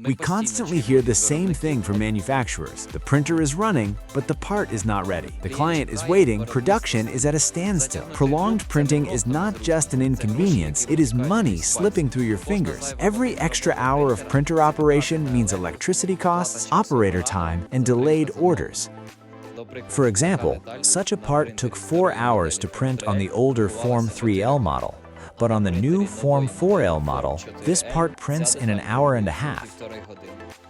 We constantly hear the same thing from manufacturers. The printer is running, but the part is not ready. The client is waiting, production is at a standstill. Prolonged printing is not just an inconvenience, it is money slipping through your fingers. Every extra hour of printer operation means electricity costs, operator time, and delayed orders. For example, such a part took 4 hours to print on the older Form 3L model. But on the new Form 4L model, this part prints in an hour and a half.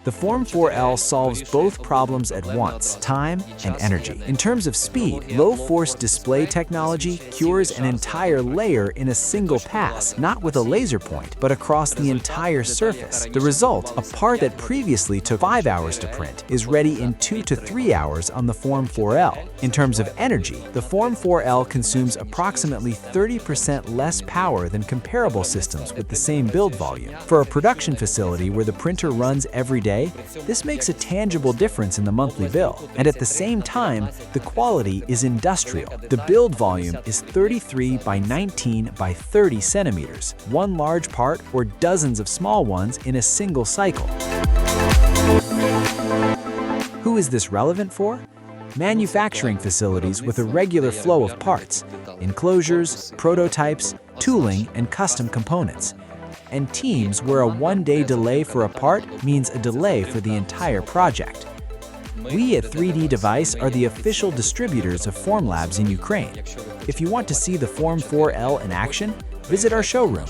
The Form 4L solves both problems at once, time and energy. In terms of speed, low-force display technology cures an entire layer in a single pass, not with a laser point, but across the entire surface. The result, a part that previously took 5 hours to print, is ready in 2 to 3 hours on the Form 4L. In terms of energy, the Form 4L consumes approximately 30% less power than comparable systems with the same build volume. For a production facility where the printer runs every day, this makes a tangible difference in the monthly bill. And at the same time, the quality is industrial. The build volume is 33 by 19 by 30 centimeters, one large part or dozens of small ones in a single cycle. Who is this relevant for? Manufacturing facilities with a regular flow of parts, enclosures, prototypes, tooling, and custom components. And teams where a one-day delay for a part means a delay for the entire project. We at 3D Device are the official distributors of Formlabs in Ukraine. If you want to see the Form 4L in action, visit our showroom.